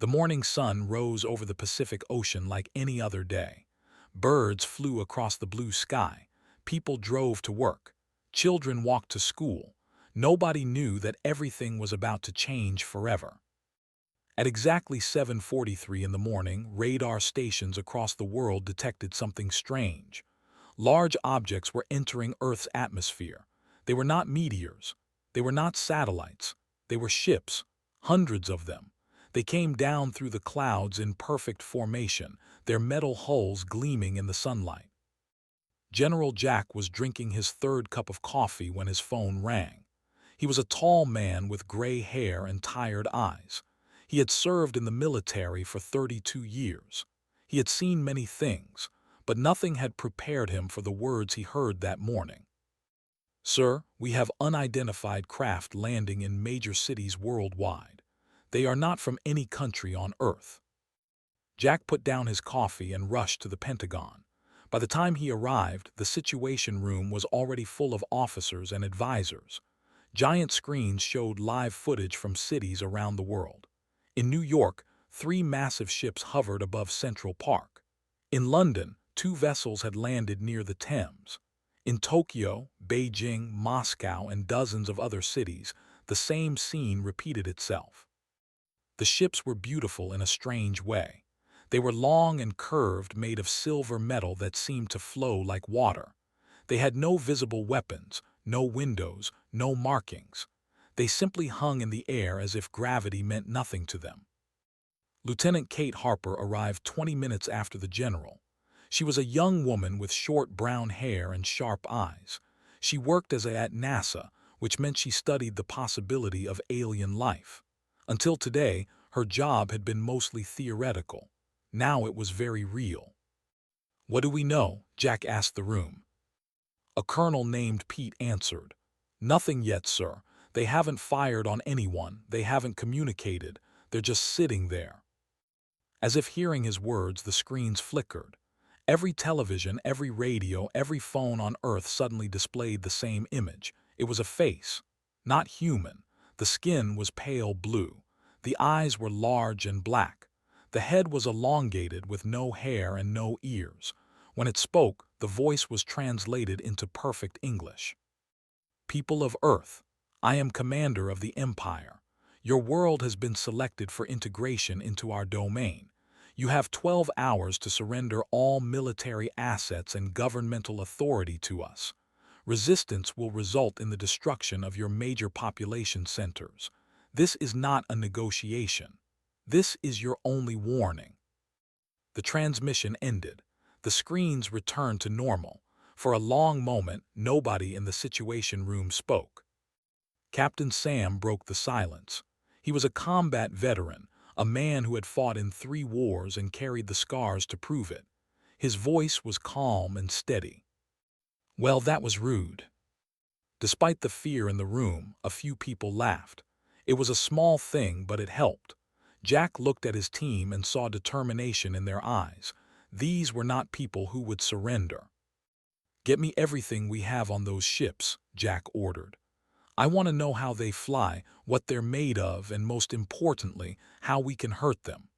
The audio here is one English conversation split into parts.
The morning sun rose over the Pacific Ocean like any other day. Birds flew across the blue sky. People drove to work. Children walked to school. Nobody knew that everything was about to change forever. At exactly 7:43 in the morning, radar stations across the world detected something strange. Large objects were entering Earth's atmosphere. They were not meteors. They were not satellites. They were ships, hundreds of them. They came down through the clouds in perfect formation, their metal hulls gleaming in the sunlight. General Jack was drinking his third cup of coffee when his phone rang. He was a tall man with gray hair and tired eyes. He had served in the military for 32 years. He had seen many things, but nothing had prepared him for the words he heard that morning. "Sir, we have unidentified craft landing in major cities worldwide. They are not from any country on Earth." Jack put down his coffee and rushed to the Pentagon. By the time he arrived, the Situation Room was already full of officers and advisors. Giant screens showed live footage from cities around the world. In New York, 3 massive ships hovered above Central Park. In London, 2 vessels had landed near the Thames. In Tokyo, Beijing, Moscow, and dozens of other cities, the same scene repeated itself. The ships were beautiful in a strange way. They were long and curved, made of silver metal that seemed to flow like water. They had no visible weapons, no windows, no markings. They simply hung in the air as if gravity meant nothing to them. Lieutenant Kate Harper arrived 20 minutes after the general. She was a young woman with short brown hair and sharp eyes. She worked at NASA, which meant she studied the possibility of alien life. Until today, her job had been mostly theoretical. Now it was very real. "What do we know?" Jack asked the room. A colonel named Pete answered. "Nothing yet, sir. They haven't fired on anyone. They haven't communicated. They're just sitting there." As if hearing his words, the screens flickered. Every television, every radio, every phone on Earth suddenly displayed the same image. It was a face. Not human. The skin was pale blue. The eyes were large and black. The head was elongated with no hair and no ears. When it spoke, the voice was translated into perfect English. "People of Earth, I am commander of the Empire. Your world has been selected for integration into our domain. You have 12 hours to surrender all military assets and governmental authority to us. Resistance will result in the destruction of your major population centers. This is not a negotiation. This is your only warning." The transmission ended. The screens returned to normal. For a long moment, nobody in the Situation Room spoke. Captain Sam broke the silence. He was a combat veteran, a man who had fought in 3 wars and carried the scars to prove it. His voice was calm and steady. "Well, that was rude." Despite the fear in the room, a few people laughed. It was a small thing, but it helped. Jack looked at his team and saw determination in their eyes. These were not people who would surrender. "Get me everything we have on those ships," Jack ordered. "I want to know how they fly, what they're made of, and most importantly, how we can hurt them."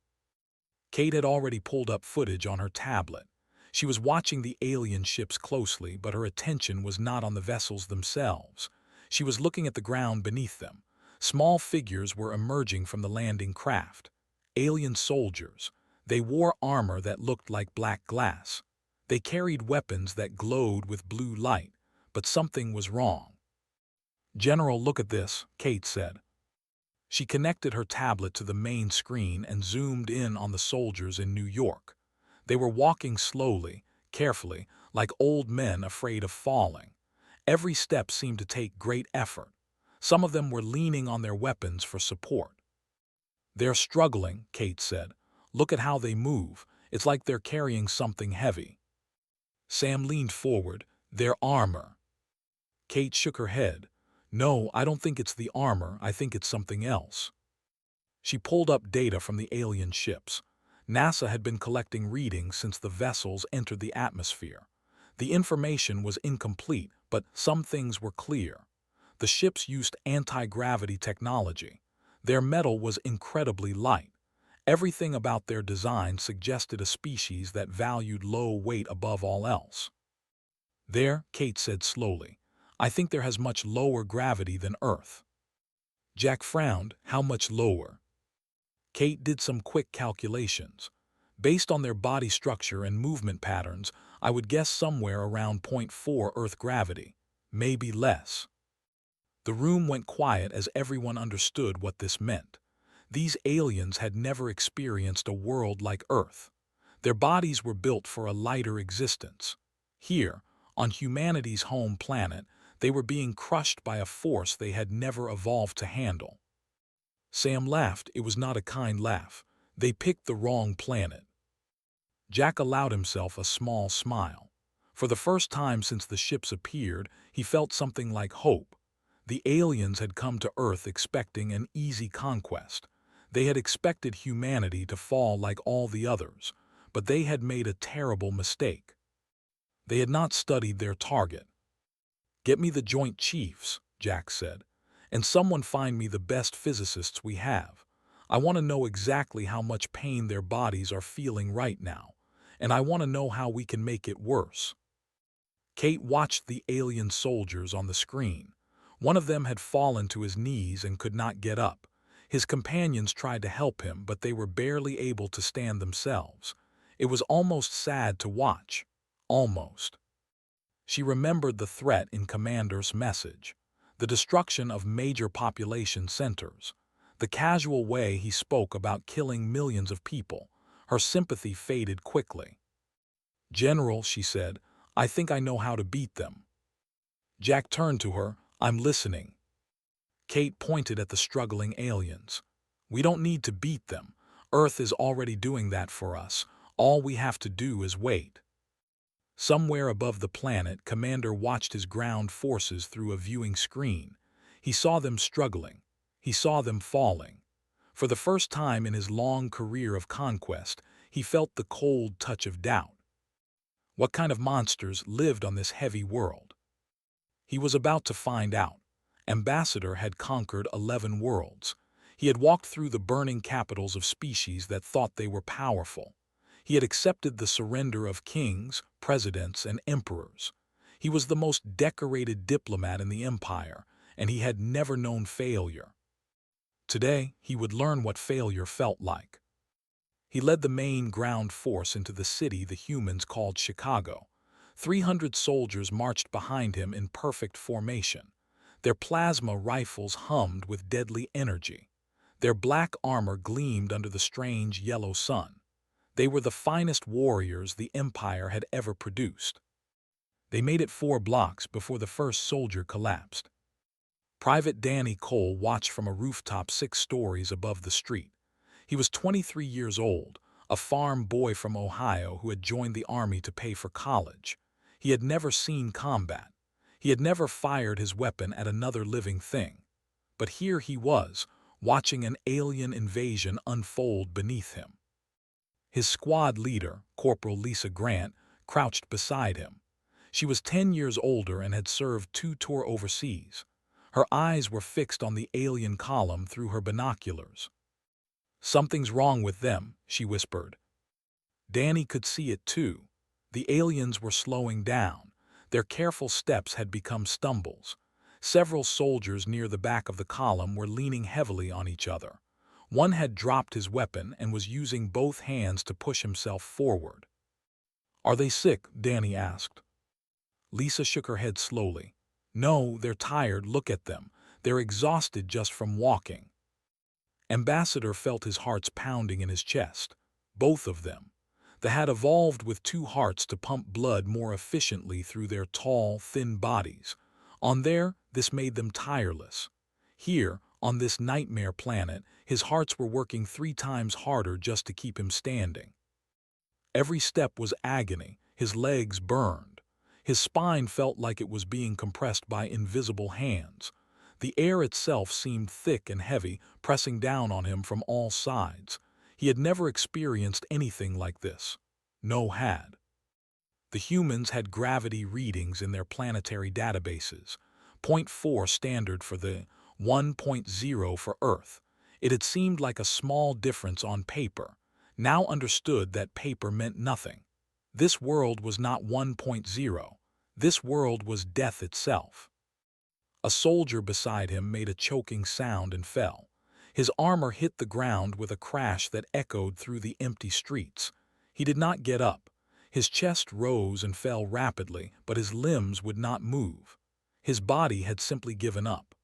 Kate had already pulled up footage on her tablet. She was watching the alien ships closely, but her attention was not on the vessels themselves. She was looking at the ground beneath them. Small figures were emerging from the landing craft. Alien soldiers. They wore armor that looked like black glass. They carried weapons that glowed with blue light, but something was wrong. "General, look at this," Kate said. She connected her tablet to the main screen and zoomed in on the soldiers in New York. They were walking slowly, carefully, like old men afraid of falling. Every step seemed to take great effort. Some of them were leaning on their weapons for support. "They're struggling," Kate said. "Look at how they move. It's like they're carrying something heavy." Sam leaned forward. "Their armor." Kate shook her head. "No, I don't think it's the armor. I think it's something else." She pulled up data from the alien ships. NASA had been collecting readings since the vessels entered the atmosphere. The information was incomplete, but some things were clear. The ships used anti-gravity technology. Their metal was incredibly light. Everything about their design suggested a species that valued low weight above all else. "There," Kate said slowly. "I think there has much lower gravity than Earth." Jack frowned. "How much lower?" Kate did some quick calculations. "Based on their body structure and movement patterns, I would guess somewhere around zero point 0.4 Earth gravity, maybe less." The room went quiet as everyone understood what this meant. These aliens had never experienced a world like Earth. Their bodies were built for a lighter existence. Here, on humanity's home planet, they were being crushed by a force they had never evolved to handle. Sam laughed. It was not a kind laugh. "They picked the wrong planet." Jack allowed himself a small smile. For the first time since the ships appeared, he felt something like hope. The aliens had come to Earth expecting an easy conquest. They had expected humanity to fall like all the others, but they had made a terrible mistake. They had not studied their target. "Get me the Joint Chiefs," Jack said, "and someone find me the best physicists we have. I want to know exactly how much pain their bodies are feeling right now, and I want to know how we can make it worse." Kate watched the alien soldiers on the screen. One of them had fallen to his knees and could not get up. His companions tried to help him, but they were barely able to stand themselves. It was almost sad to watch. Almost. She remembered the threat in Commander's message, the destruction of major population centers, the casual way he spoke about killing millions of people. Her sympathy faded quickly. "General," she said, "I think I know how to beat them." Jack turned to her. "I'm listening." Kate pointed at the struggling aliens. "We don't need to beat them. Earth is already doing that for us. All we have to do is wait." Somewhere above the planet, Commander watched his ground forces through a viewing screen. He saw them struggling. He saw them falling. For the first time in his long career of conquest, he felt the cold touch of doubt. What kind of monsters lived on this heavy world? He was about to find out. Ambassador had conquered 11 worlds. He had walked through the burning capitals of species that thought they were powerful. He had accepted the surrender of kings, presidents, and emperors. He was the most decorated diplomat in the empire, and he had never known failure. Today, he would learn what failure felt like. He led the main ground force into the city the humans called Chicago. 300 soldiers marched behind him in perfect formation. Their plasma rifles hummed with deadly energy. Their black armor gleamed under the strange yellow sun. They were the finest warriors the Empire had ever produced. They made it 4 blocks before the first soldier collapsed. Private Danny Cole watched from a rooftop 6 stories above the street. He was 23 years old, a farm boy from Ohio who had joined the army to pay for college. He had never seen combat. He had never fired his weapon at another living thing. But here he was, watching an alien invasion unfold beneath him. His squad leader, Corporal Lisa Grant, crouched beside him. She was 10 years older and had served 2 tours overseas. Her eyes were fixed on the alien column through her binoculars. "Something's wrong with them," she whispered. Danny could see it too. The aliens were slowing down. Their careful steps had become stumbles. Several soldiers near the back of the column were leaning heavily on each other. One had dropped his weapon and was using both hands to push himself forward. "Are they sick?" Danny asked. Lisa shook her head slowly. "No, they're tired. Look at them. They're exhausted just from walking." Ambassador felt his hearts pounding in his chest. Both of them. They had evolved with 2 hearts to pump blood more efficiently through their tall, thin bodies. On there, this made them tireless. Here, on this nightmare planet, his hearts were working 3 times harder just to keep him standing. Every step was agony. His legs burned. His spine felt like it was being compressed by invisible hands. The air itself seemed thick and heavy, pressing down on him from all sides. He had never experienced anything like this. No had. The humans had gravity readings in their planetary databases. 0.4 standard for the 1.0 for Earth. It had seemed like a small difference on paper, now understood that paper meant nothing. This world was not 1.0. This world was death itself. A soldier beside him made a choking sound and fell. His armor hit the ground with a crash that echoed through the empty streets. He did not get up. His chest rose and fell rapidly, but his limbs would not move. His body had simply given up.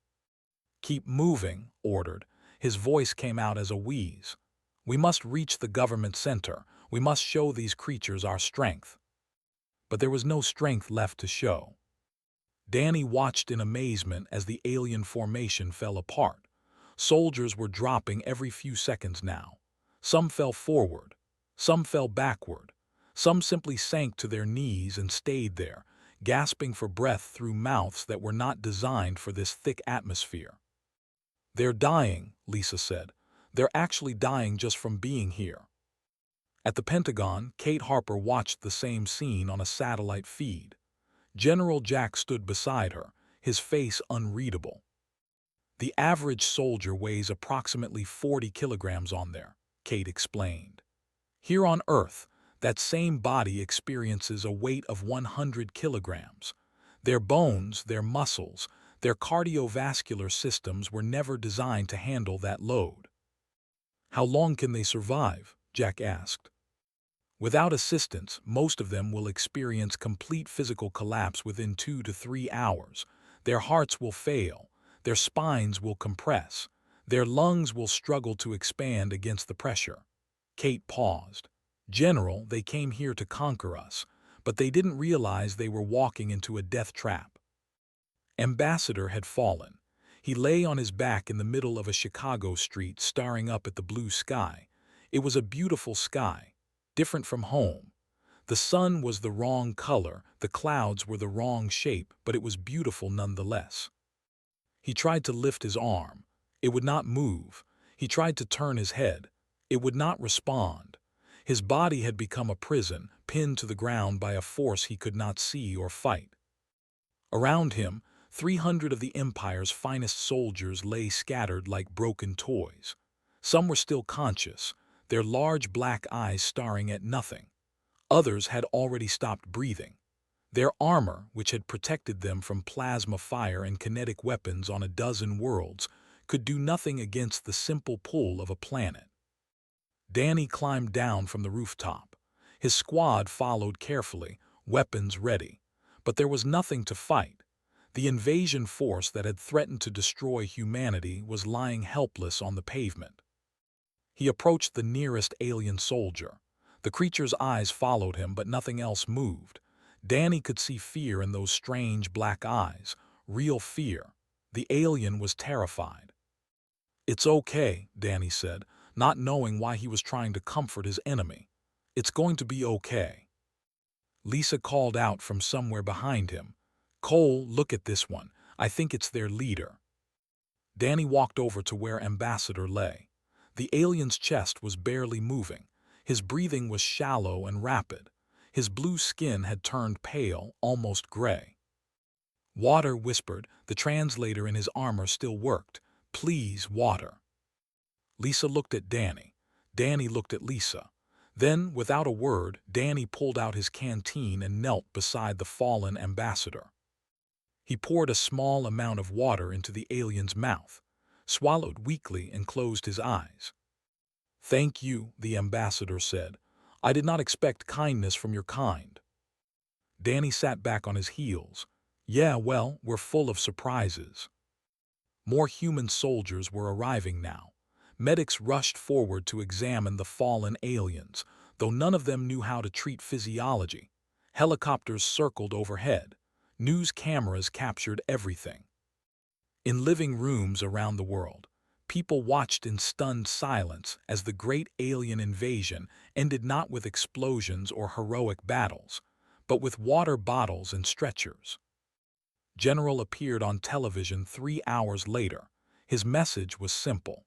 "Keep moving," ordered. His voice came out as a wheeze. "We must reach the government center. We must show these creatures our strength." But there was no strength left to show. Danny watched in amazement as the alien formation fell apart. Soldiers were dropping every few seconds now. Some fell forward. Some fell backward. Some simply sank to their knees and stayed there, gasping for breath through mouths that were not designed for this thick atmosphere. "They're dying," Lisa said. "They're actually dying just from being here." At the Pentagon, Kate Harper watched the same scene on a satellite feed. General Jack stood beside her, his face unreadable. "The average soldier weighs approximately 40 kilograms on there," Kate explained. "Here on Earth, that same body experiences a weight of 100 kilograms. Their bones, their muscles, their cardiovascular systems were never designed to handle that load." "How long can they survive?" Jack asked. "Without assistance, most of them will experience complete physical collapse within 2 to 3 hours. Their hearts will fail, their spines will compress, their lungs will struggle to expand against the pressure." Kate paused. "General, they came here to conquer us, but they didn't realize they were walking into a death trap." Ambassador had fallen. He lay on his back in the middle of a Chicago street, staring up at the blue sky. It was a beautiful sky, different from home. The sun was the wrong color, the clouds were the wrong shape, but it was beautiful nonetheless. He tried to lift his arm. It would not move. He tried to turn his head. It would not respond. His body had become a prison, pinned to the ground by a force he could not see or fight. Around him, 300 of the Empire's finest soldiers lay scattered like broken toys. Some were still conscious, their large black eyes staring at nothing. Others had already stopped breathing. Their armor, which had protected them from plasma fire and kinetic weapons on a dozen worlds, could do nothing against the simple pull of a planet. Danny climbed down from the rooftop. His squad followed carefully, weapons ready. But there was nothing to fight. The invasion force that had threatened to destroy humanity was lying helpless on the pavement. He approached the nearest alien soldier. The creature's eyes followed him, but nothing else moved. Danny could see fear in those strange black eyes, real fear. The alien was terrified. "It's okay," Danny said, not knowing why he was trying to comfort his enemy. "It's going to be okay." Lisa called out from somewhere behind him. "Cole, look at this one. I think it's their leader." Danny walked over to where Ambassador lay. The alien's chest was barely moving. His breathing was shallow and rapid. His blue skin had turned pale, almost gray. "Water," whispered. The translator in his armor still worked. "Please, water." Lisa looked at Danny. Danny looked at Lisa. Then, without a word, Danny pulled out his canteen and knelt beside the fallen ambassador. He poured a small amount of water into the alien's mouth, swallowed weakly, and closed his eyes. "Thank you," the ambassador said. "I did not expect kindness from your kind." Danny sat back on his heels. "Yeah, well, we're full of surprises." More human soldiers were arriving now. Medics rushed forward to examine the fallen aliens, though none of them knew how to treat physiology. Helicopters circled overhead. News cameras captured everything. In living rooms around the world, people watched in stunned silence as the great alien invasion ended not with explosions or heroic battles, but with water bottles and stretchers. General appeared on television 3 hours later. His message was simple.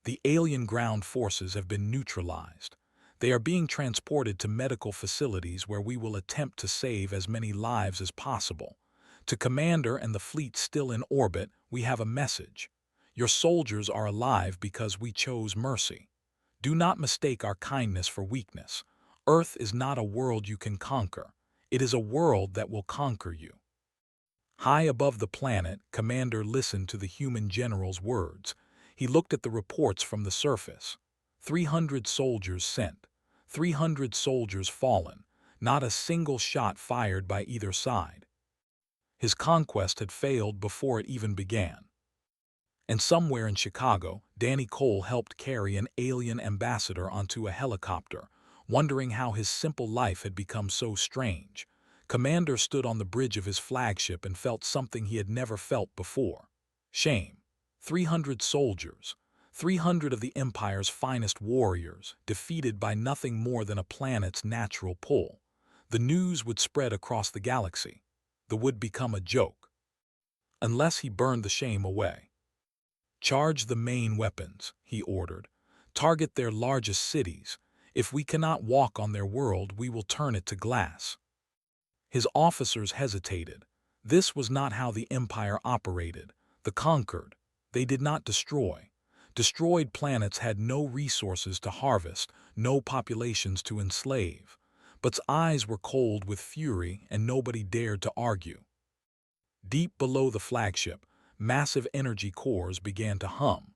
"The alien ground forces have been neutralized. They are being transported to medical facilities where we will attempt to save as many lives as possible. To Commander and the fleet still in orbit, we have a message. Your soldiers are alive because we chose mercy. Do not mistake our kindness for weakness. Earth is not a world you can conquer. It is a world that will conquer you." High above the planet, Commander listened to the human general's words. He looked at the reports from the surface. 300 soldiers sent. 300 soldiers fallen. Not a single shot fired by either side. His conquest had failed before it even began. And somewhere in Chicago, Danny Cole helped carry an alien ambassador onto a helicopter, wondering how his simple life had become so strange. Commander stood on the bridge of his flagship and felt something he had never felt before. Shame. 300 soldiers, 300 of the Empire's finest warriors, defeated by nothing more than a planet's natural pull. The news would spread across the galaxy. The would become a joke. Unless he burned the shame away. "Charge the main weapons," he ordered. "Target their largest cities. If we cannot walk on their world, we will turn it to glass." His officers hesitated. This was not how the Empire operated. The conquered. They did not destroy. Destroyed planets had no resources to harvest, no populations to enslave. But's eyes were cold with fury, and nobody dared to argue. Deep below the flagship, massive energy cores began to hum.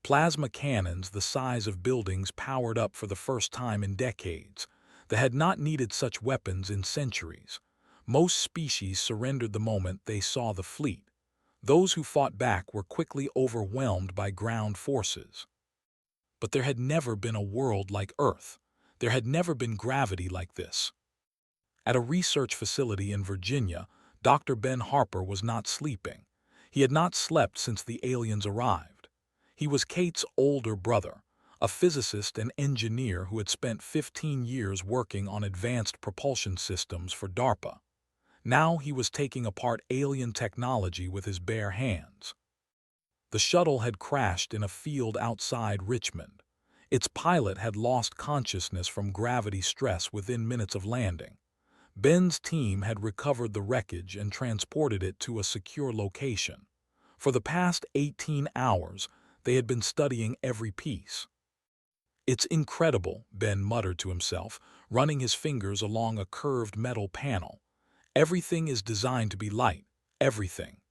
Plasma cannons the size of buildings powered up for the first time in decades. They had not needed such weapons in centuries. Most species surrendered the moment they saw the fleet. Those who fought back were quickly overwhelmed by ground forces. But there had never been a world like Earth. There had never been gravity like this. At a research facility in Virginia, Dr. Ben Harper was not sleeping. He had not slept since the aliens arrived. He was Kate's older brother, a physicist and engineer who had spent 15 years working on advanced propulsion systems for DARPA. Now he was taking apart alien technology with his bare hands. The shuttle had crashed in a field outside Richmond. Its pilot had lost consciousness from gravity stress within minutes of landing. Ben's team had recovered the wreckage and transported it to a secure location. For the past 18 hours, they had been studying every piece. "It's incredible," Ben muttered to himself, running his fingers along a curved metal panel. "Everything is designed to be light, everything."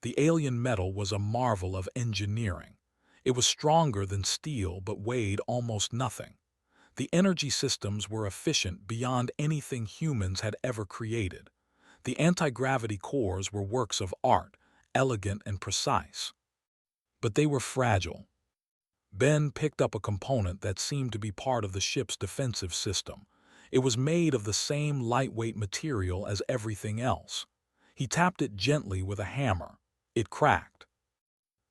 The alien metal was a marvel of engineering. It was stronger than steel but weighed almost nothing. The energy systems were efficient beyond anything humans had ever created. The anti-gravity cores were works of art, elegant and precise. But they were fragile. Ben picked up a component that seemed to be part of the ship's defensive system. It was made of the same lightweight material as everything else. He tapped it gently with a hammer. It cracked.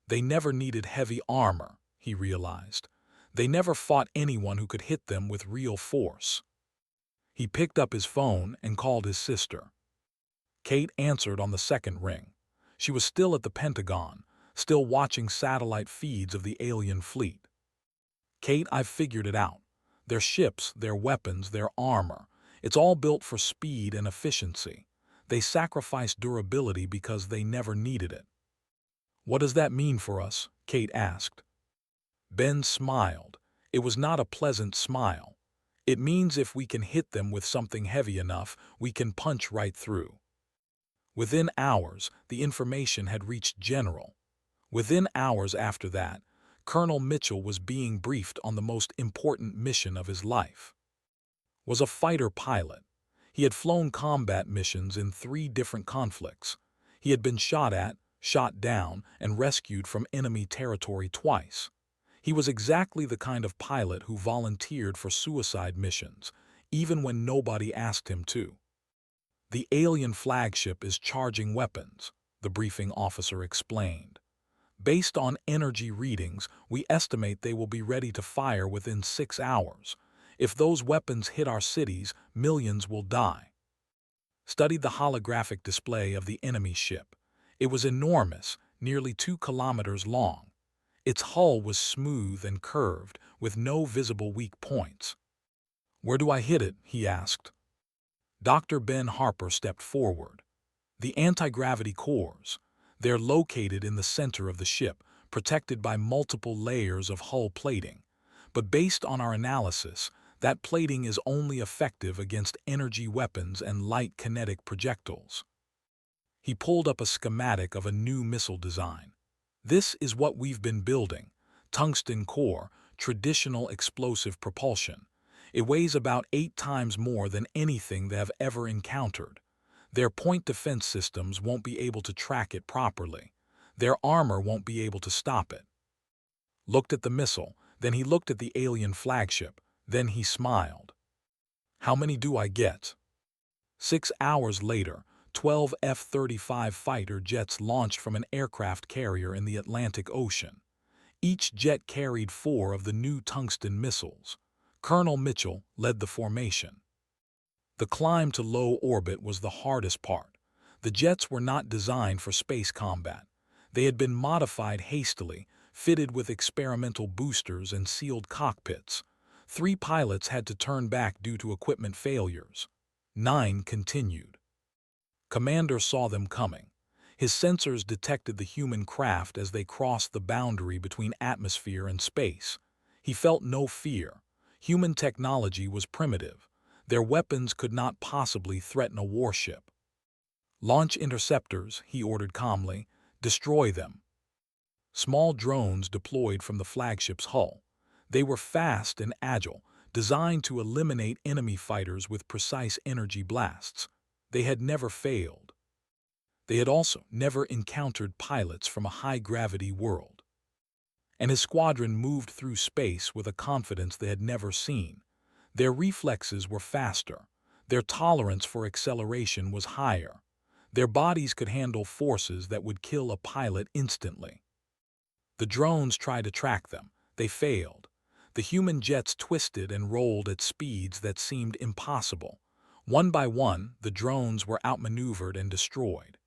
They never needed heavy armor, he realized. They never fought anyone who could hit them with real force. He picked up his phone and called his sister. Kate answered on the second ring. She was still at the Pentagon, still watching satellite feeds of the alien fleet. "Kate, I've figured it out. Their ships, their weapons, their armor. It's all built for speed and efficiency. They sacrificed durability because they never needed it." "What does that mean for us?" Kate asked. Ben smiled. It was not a pleasant smile. "It means if we can hit them with something heavy enough, we can punch right through." Within hours, the information had reached General. Within hours after that, Colonel Mitchell was being briefed on the most important mission of his life. Was a fighter pilot. He had flown combat missions in 3 different conflicts. He had been shot at, shot down, and rescued from enemy territory twice. He was exactly the kind of pilot who volunteered for suicide missions, even when nobody asked him to. "The alien flagship is charging weapons," the briefing officer explained. "Based on energy readings, we estimate they will be ready to fire within 6 hours. If those weapons hit our cities, millions will die." Studied the holographic display of the enemy ship. It was enormous, nearly 2 kilometers long. Its hull was smooth and curved, with no visible weak points. "Where do I hit it?" he asked. Dr. Ben Harper stepped forward. "The anti-gravity cores. They're located in the center of the ship, protected by multiple layers of hull plating. But based on our analysis, that plating is only effective against energy weapons and light kinetic projectiles. He pulled up a schematic of a new missile design. This is what we've been building. Tungsten core, traditional explosive propulsion. It weighs about 8 times more than anything they have ever encountered. Their point defense systems won't be able to track it properly. Their armor won't be able to stop it. Looked at the missile, then he looked at the alien flagship, then he smiled. How many do I get? 6 hours later, 12 F-35 fighter jets launched from an aircraft carrier in the Atlantic Ocean. Each jet carried 4 of the new tungsten missiles. Colonel Mitchell led the formation. The climb to low orbit was the hardest part. The jets were not designed for space combat. They had been modified hastily, fitted with experimental boosters and sealed cockpits. 3 pilots had to turn back due to equipment failures. 9 continued. Commander saw them coming. His sensors detected the human craft as they crossed the boundary between atmosphere and space. He felt no fear. Human technology was primitive. Their weapons could not possibly threaten a warship. Launch interceptors, he ordered calmly. Destroy them. Small drones deployed from the flagship's hull. They were fast and agile, designed to eliminate enemy fighters with precise energy blasts. They had never failed. They had also never encountered pilots from a high-gravity world. And his squadron moved through space with a confidence they had never seen. Their reflexes were faster. Their tolerance for acceleration was higher. Their bodies could handle forces that would kill a pilot instantly. The drones tried to track them. They failed. The human jets twisted and rolled at speeds that seemed impossible. One by one, the drones were outmaneuvered and destroyed.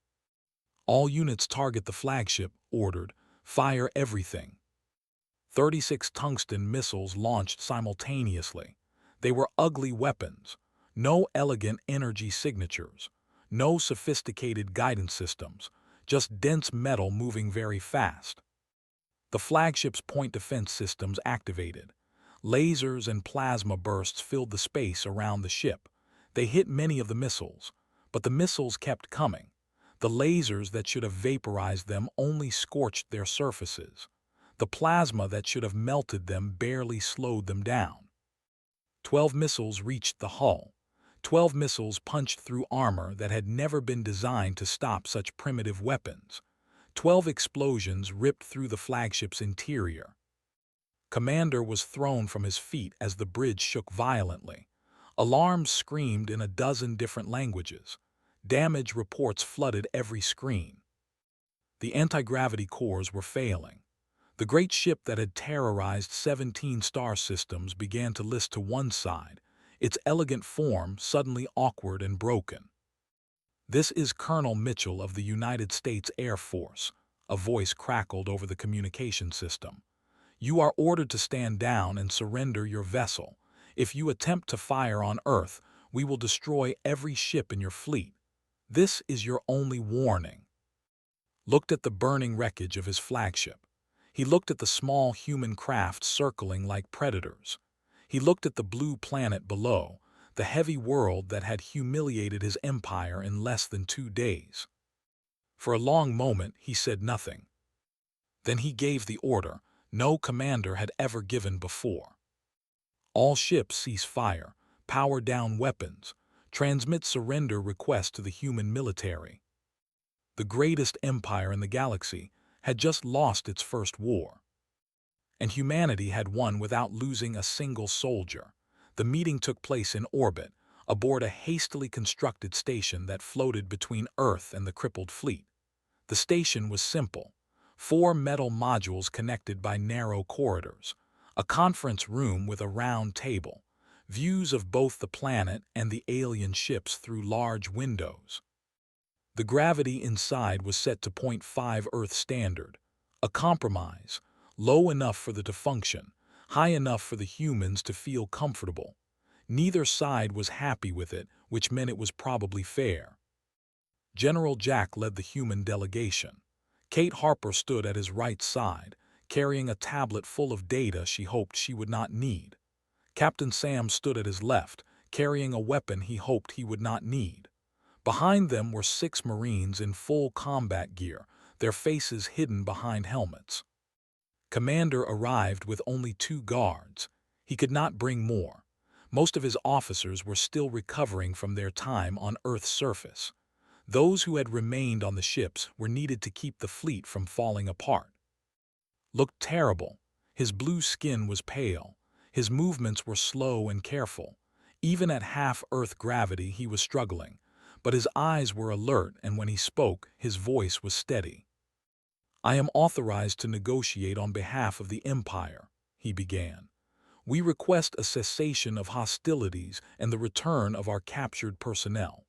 All units target the flagship, ordered. Fire everything. 36 tungsten missiles launched simultaneously. They were ugly weapons. No elegant energy signatures. No sophisticated guidance systems. Just dense metal moving very fast. The flagship's point defense systems activated. Lasers and plasma bursts filled the space around the ship. They hit many of the missiles, but the missiles kept coming. The lasers that should have vaporized them only scorched their surfaces. The plasma that should have melted them barely slowed them down. 12 missiles reached the hull. 12 missiles punched through armor that had never been designed to stop such primitive weapons. 12 explosions ripped through the flagship's interior. Commander was thrown from his feet as the bridge shook violently. Alarms screamed in a dozen different languages. Damage reports flooded every screen. The anti-gravity cores were failing. The great ship that had terrorized 17 star systems began to list to one side, its elegant form suddenly awkward and broken. "This is Colonel Mitchell of the United States Air Force," a voice crackled over the communication system. "You are ordered to stand down and surrender your vessel. If you attempt to fire on Earth, we will destroy every ship in your fleet. This is your only warning." Looked at the burning wreckage of his flagship. He looked at the small human craft circling like predators. He looked at the blue planet below, the heavy world that had humiliated his empire in less than 2 days. For a long moment, he said nothing. Then he gave the order no commander had ever given before. "All ships cease fire, power down weapons, transmit surrender request to the human military." The greatest empire in the galaxy had just lost its first war. And humanity had won without losing a single soldier. The meeting took place in orbit, aboard a hastily constructed station that floated between Earth and the crippled fleet. The station was simple. 4 metal modules connected by narrow corridors. A conference room with a round table. Views of both the planet and the alien ships through large windows. The gravity inside was set to 0.5 Earth standard. A compromise. Low enough for to function, high enough for the humans to feel comfortable. Neither side was happy with it, which meant it was probably fair. General Jack led the human delegation. Kate Harper stood at his right side, carrying a tablet full of data she hoped she would not need. Captain Sam stood at his left, carrying a weapon he hoped he would not need. Behind them were 6 Marines in full combat gear, their faces hidden behind helmets. Commander arrived with only 2 guards. He could not bring more. Most of his officers were still recovering from their time on Earth's surface. Those who had remained on the ships were needed to keep the fleet from falling apart. Looked terrible. His blue skin was pale. His movements were slow and careful. Even at half-Earth gravity he was struggling, but his eyes were alert, and when he spoke, his voice was steady. "I am authorized to negotiate on behalf of the Empire," he began. "We request a cessation of hostilities and the return of our captured personnel."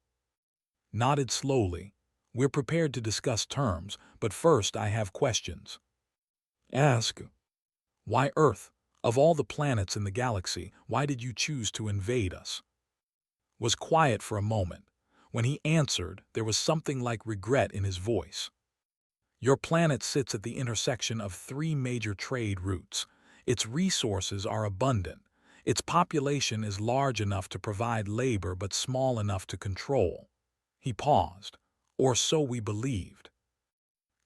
Nodded slowly. "We're prepared to discuss terms, but first I have questions." "Ask." "Why Earth? Of all the planets in the galaxy, why did you choose to invade us?" Was quiet for a moment. When he answered, there was something like regret in his voice. "Your planet sits at the intersection of 3 major trade routes. Its resources are abundant. Its population is large enough to provide labor but small enough to control." He paused. "Or so we believed."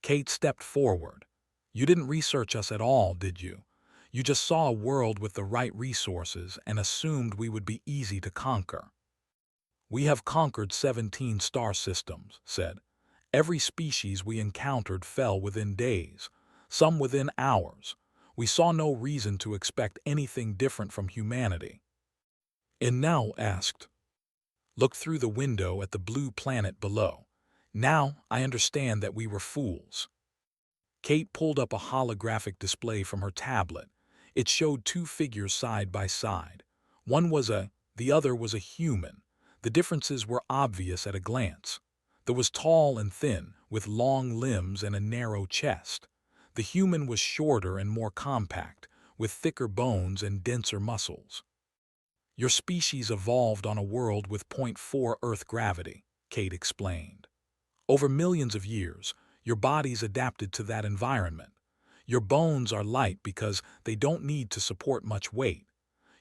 Kate stepped forward. "You didn't research us at all, did you? You just saw a world with the right resources and assumed we would be easy to conquer." "We have conquered 17 star systems," said. "Every species we encountered fell within days, some within hours. We saw no reason to expect anything different from humanity." And now asked, "Look through the window at the blue planet below. Now I understand that we were fools." Kate pulled up a holographic display from her tablet. It showed 2 figures side by side. The other was a human. The differences were obvious at a glance. There was tall and thin, with long limbs and a narrow chest. The human was shorter and more compact, with thicker bones and denser muscles. "Your species evolved on a world with .4 Earth gravity," Kate explained. "Over millions of years, your bodies adapted to that environment. Your bones are light because they don't need to support much weight.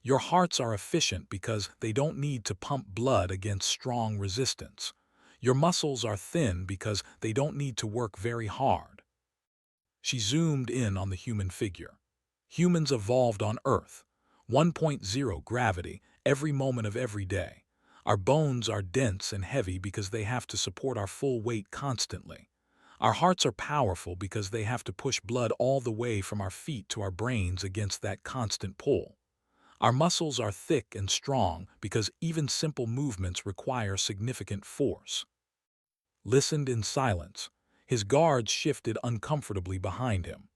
Your hearts are efficient because they don't need to pump blood against strong resistance. Your muscles are thin because they don't need to work very hard." She zoomed in on the human figure. "Humans evolved on Earth, 1.0 gravity, every moment of every day. Our bones are dense and heavy because they have to support our full weight constantly. Our hearts are powerful because they have to push blood all the way from our feet to our brains against that constant pull. Our muscles are thick and strong because even simple movements require significant force." Listened in silence. His guards shifted uncomfortably behind him.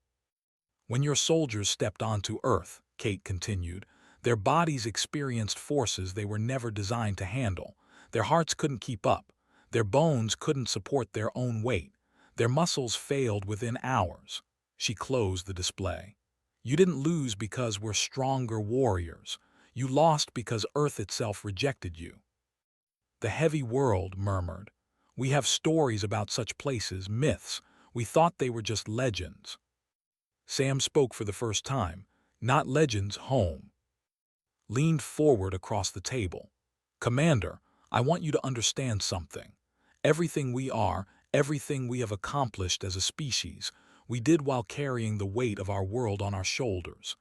"When your soldiers stepped onto Earth," Kate continued, "their bodies experienced forces they were never designed to handle. Their hearts couldn't keep up. Their bones couldn't support their own weight. Their muscles failed within hours." She closed the display. "You didn't lose because we're stronger warriors. You lost because Earth itself rejected you." The heavy world murmured. "We have stories about such places, myths. We thought they were just legends." Sam spoke for the first time. "Not legends, home." Leaned forward across the table. "Commander, I want you to understand something. Everything we are, everything we have accomplished as a species, we did while carrying the weight of our world on our shoulders.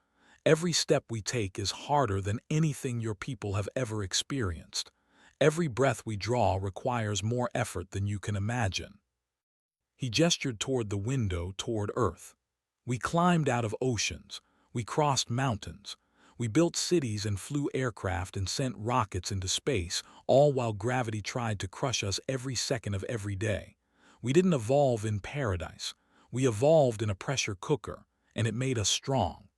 Every step we take is harder than anything your people have ever experienced. Every breath we draw requires more effort than you can imagine." He gestured toward the window toward Earth. "We climbed out of oceans. We crossed mountains. We built cities and flew aircraft and sent rockets into space, all while gravity tried to crush us every second of every day. We didn't evolve in paradise. We evolved in a pressure cooker, and it made us strong."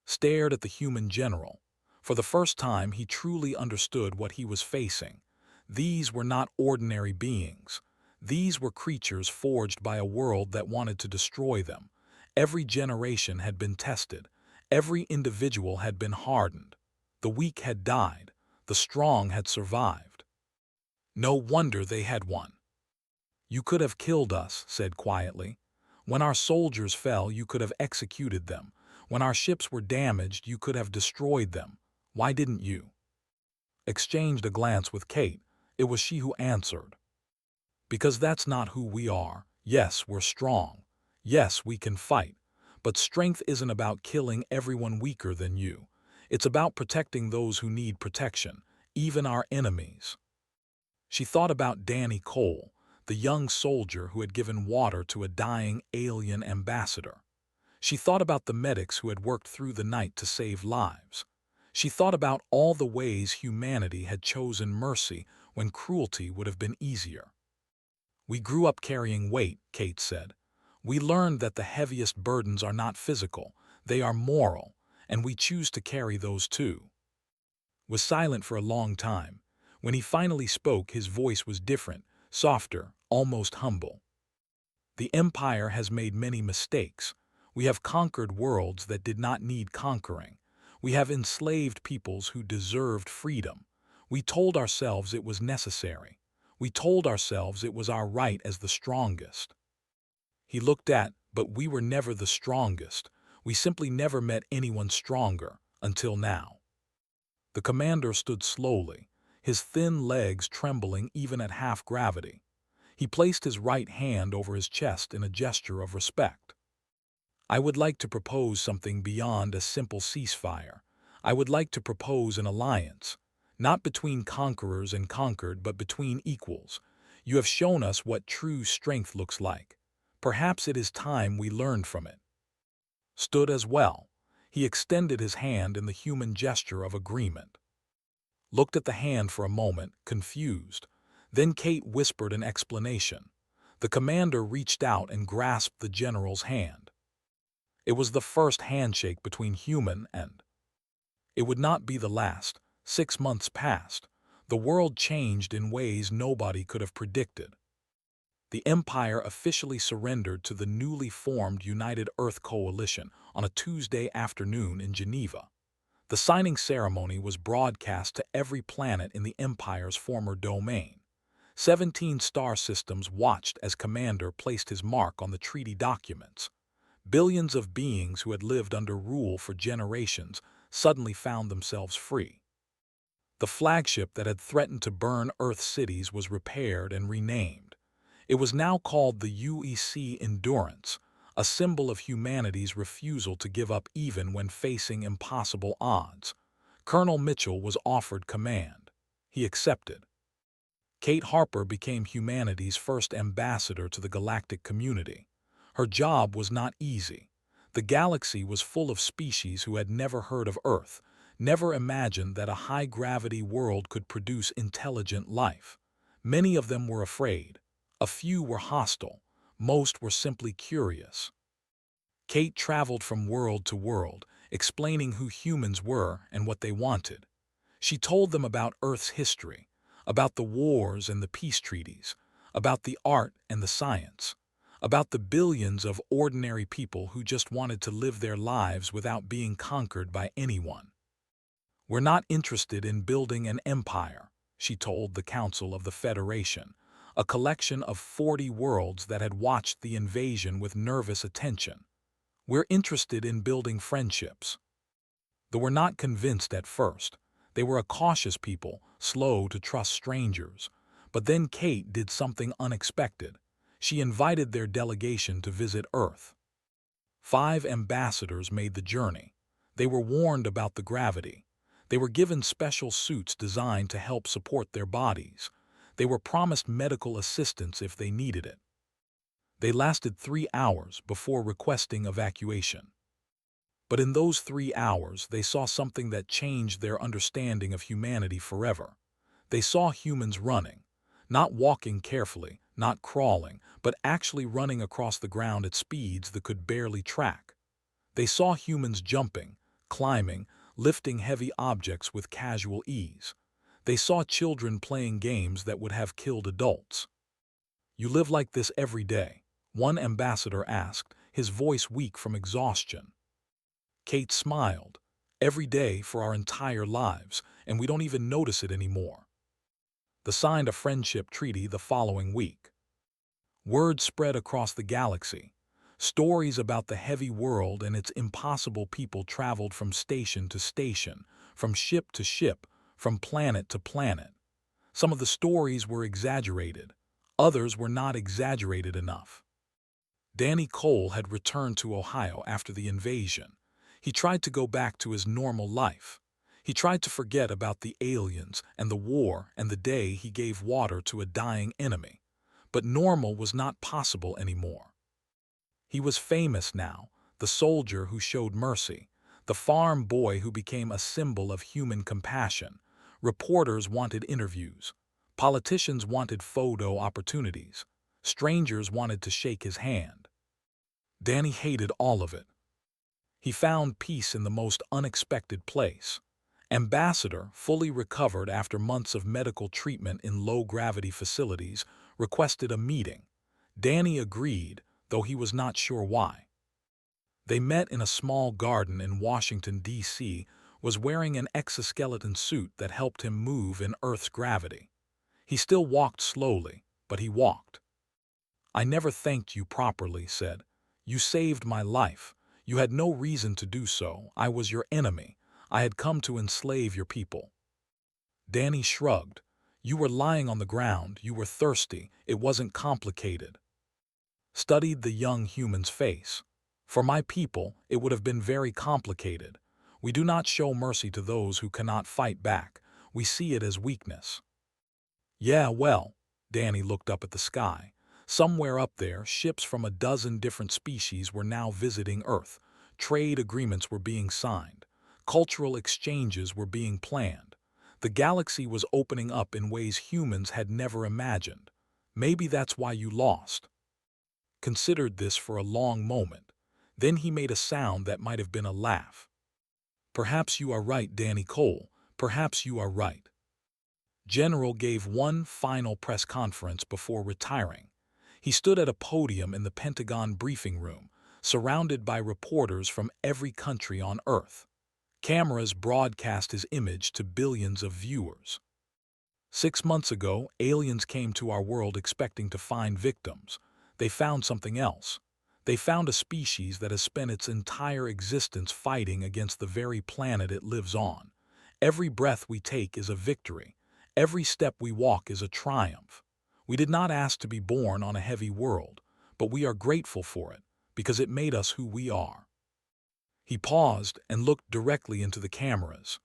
Stared at the human general. For the first time, he truly understood what he was facing. These were not ordinary beings. These were creatures forged by a world that wanted to destroy them. Every generation had been tested. Every individual had been hardened. The weak had died. The strong had survived. No wonder they had won. "You could have killed us," said quietly. When our soldiers fell, you could have executed them. When our ships were damaged, you could have destroyed them. Why didn't you?" Exchanged a glance with Kate. It was she who answered. "Because that's not who we are. Yes, we're strong. Yes, we can fight. But strength isn't about killing everyone weaker than you. It's about protecting those who need protection, even our enemies." She thought about Danny Cole, the young soldier who had given water to a dying alien ambassador. She thought about the medics who had worked through the night to save lives. She thought about all the ways humanity had chosen mercy when cruelty would have been easier. "We grew up carrying weight," Kate said. "We learned that the heaviest burdens are not physical, they are moral, and we choose to carry those too." Was silent for a long time. When he finally spoke, his voice was different, softer, almost humble. "The Empire has made many mistakes. We have conquered worlds that did not need conquering. We have enslaved peoples who deserved freedom. We told ourselves it was necessary. We told ourselves it was our right as the strongest." He looked at, "But we were never the strongest. We simply never met anyone stronger, until now." The commander stood slowly, his thin legs trembling even at half-gravity. He placed his right hand over his chest in a gesture of respect. "I would like to propose something beyond a simple ceasefire. I would like to propose an alliance, not between conquerors and conquered, but between equals. You have shown us what true strength looks like. Perhaps it is time we learned from it." Stood as well. He extended his hand in the human gesture of agreement. Looked at the hand for a moment, confused. Then Kate whispered an explanation. The commander reached out and grasped the general's hand. It was the first handshake between human and. It would not be the last. 6 months passed. The world changed in ways nobody could have predicted. The Empire officially surrendered to the newly formed United Earth Coalition on a Tuesday afternoon in Geneva. The signing ceremony was broadcast to every planet in the Empire's former domain. 17 star systems watched as Commander placed his mark on the treaty documents. Billions of beings who had lived under rule for generations suddenly found themselves free. The flagship that had threatened to burn Earth cities was repaired and renamed. It was now called the UEC Endurance, a symbol of humanity's refusal to give up even when facing impossible odds. Colonel Mitchell was offered command. He accepted. Kate Harper became humanity's first ambassador to the galactic community. Her job was not easy. The galaxy was full of species who had never heard of Earth, never imagined that a high-gravity world could produce intelligent life. Many of them were afraid. A few were hostile. Most were simply curious. Kate traveled from world to world, explaining who humans were and what they wanted. She told them about Earth's history, about the wars and the peace treaties, about the art and the science, about the billions of ordinary people who just wanted to live their lives without being conquered by anyone. "We're not interested in building an empire," she told the Council of the Federation, a collection of 40 worlds that had watched the invasion with nervous attention. "We're interested in building friendships." They were not convinced at first. They were a cautious people, slow to trust strangers. But then Kate did something unexpected. She invited their delegation to visit Earth. 5 ambassadors made the journey. They were warned about the gravity. They were given special suits designed to help support their bodies. They were promised medical assistance if they needed it. They lasted 3 hours before requesting evacuation. But in those 3 hours, they saw something that changed their understanding of humanity forever. They saw humans running, not walking carefully, not crawling, but actually running across the ground at speeds that could barely track. They saw humans jumping, climbing, lifting heavy objects with casual ease. They saw children playing games that would have killed adults. "You live like this every day?" one ambassador asked, his voice weak from exhaustion. Kate smiled. "Every day for our entire lives, and we don't even notice it anymore." They signed a friendship treaty the following week. Word spread across the galaxy. Stories about the heavy world and its impossible people traveled from station to station, from ship to ship, from planet to planet. Some of the stories were exaggerated. Others were not exaggerated enough. Danny Cole had returned to Ohio after the invasion. He tried to go back to his normal life. He tried to forget about the aliens and the war and the day he gave water to a dying enemy. But normal was not possible anymore. He was famous now, the soldier who showed mercy, the farm boy who became a symbol of human compassion. Reporters wanted interviews. Politicians wanted photo opportunities. Strangers wanted to shake his hand. Danny hated all of it. He found peace in the most unexpected place. Ambassador, fully recovered after months of medical treatment in low-gravity facilities, requested a meeting. Danny agreed, though he was not sure why. They met in a small garden in Washington, D.C., was wearing an exoskeleton suit that helped him move in Earth's gravity. He still walked slowly, but he walked. "I never thanked you properly," said. "You saved my life. You had no reason to do so. I was your enemy. I had come to enslave your people." Danny shrugged. "You were lying on the ground. You were thirsty. It wasn't complicated." Studied the young human's face. "For my people, it would have been very complicated. We do not show mercy to those who cannot fight back. We see it as weakness." "Yeah, well," Danny looked up at the sky. Somewhere up there, ships from a dozen different species were now visiting Earth. Trade agreements were being signed. Cultural exchanges were being planned. The galaxy was opening up in ways humans had never imagined. "Maybe that's why you lost." Considered this for a long moment. Then he made a sound that might have been a laugh. "Perhaps you are right, Danny Cole. Perhaps you are right." General gave one final press conference before retiring. He stood at a podium in the Pentagon briefing room, surrounded by reporters from every country on Earth. Cameras broadcast his image to billions of viewers. "6 months ago, aliens came to our world expecting to find victims. They found something else. They found a species that has spent its entire existence fighting against the very planet it lives on. Every breath we take is a victory. Every step we walk is a triumph. We did not ask to be born on a heavy world, but we are grateful for it, because it made us who we are." He paused and looked directly into the cameras.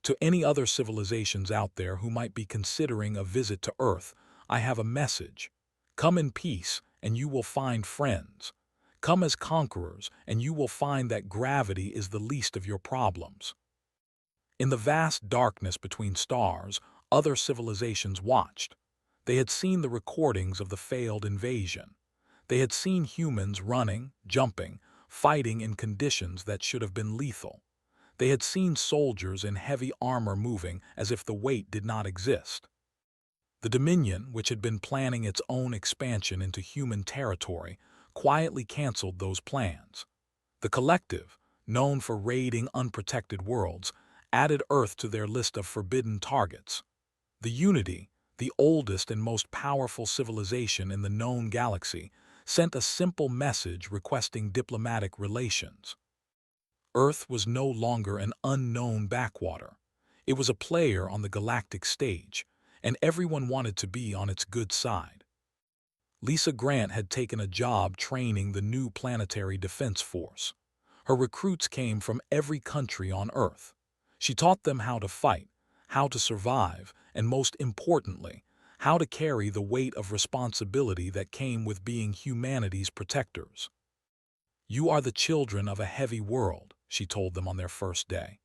"To any other civilizations out there who might be considering a visit to Earth, I have a message. Come in peace, and you will find friends. Come as conquerors, and you will find that gravity is the least of your problems." In the vast darkness between stars, other civilizations watched. They had seen the recordings of the failed invasion. They had seen humans running, jumping, fighting in conditions that should have been lethal. They had seen soldiers in heavy armor moving as if the weight did not exist. The Dominion, which had been planning its own expansion into human territory, quietly canceled those plans. The Collective, known for raiding unprotected worlds, added Earth to their list of forbidden targets. The Unity, the oldest and most powerful civilization in the known galaxy, sent a simple message requesting diplomatic relations. Earth was no longer an unknown backwater. It was a player on the galactic stage, and everyone wanted to be on its good side. Lisa Grant had taken a job training the new planetary defense force. Her recruits came from every country on Earth. She taught them how to fight, how to survive, and most importantly, how to carry the weight of responsibility that came with being humanity's protectors. "You are the children of a heavy world," she told them on their first day.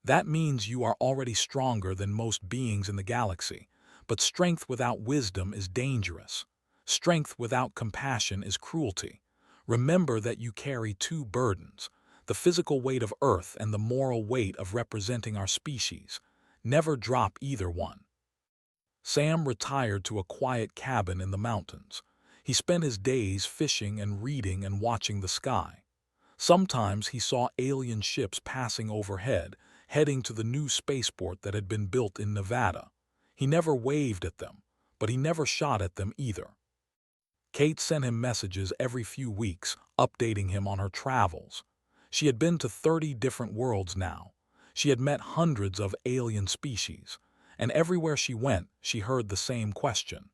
"That means you are already stronger than most beings in the galaxy, but strength without wisdom is dangerous. Strength without compassion is cruelty. Remember that you carry two burdens, the physical weight of Earth and the moral weight of representing our species. Never drop either one." Sam retired to a quiet cabin in the mountains. He spent his days fishing and reading and watching the sky. Sometimes he saw alien ships passing overhead, heading to the new spaceport that had been built in Nevada. He never waved at them, but he never shot at them either. Kate sent him messages every few weeks, updating him on her travels. She had been to 30 different worlds now. She had met hundreds of alien species, and everywhere she went, she heard the same question.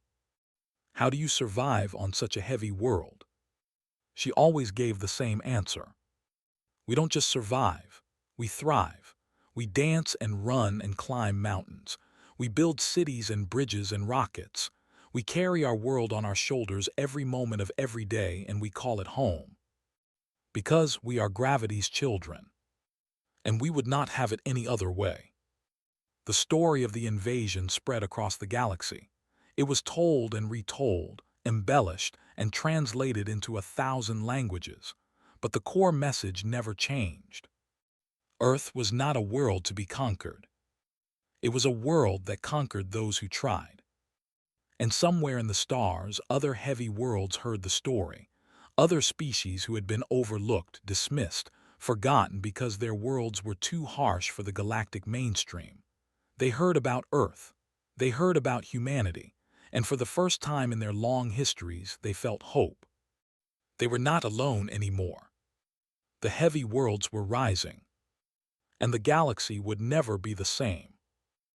How do you survive on such a heavy world? She always gave the same answer. We don't just survive, we thrive. We dance and run and climb mountains. We build cities and bridges and rockets. We carry our world on our shoulders every moment of every day, and we call it home. Because we are gravity's children. And we would not have it any other way. The story of the invasion spread across the galaxy. It was told and retold, embellished, and translated into 1,000 languages. But the core message never changed. Earth was not a world to be conquered. It was a world that conquered those who tried. And somewhere in the stars, other heavy worlds heard the story. Other species who had been overlooked, dismissed, forgotten because their worlds were too harsh for the galactic mainstream. They heard about Earth. They heard about humanity. And for the first time in their long histories, they felt hope. They were not alone anymore. The heavy worlds were rising. And the galaxy would never be the same.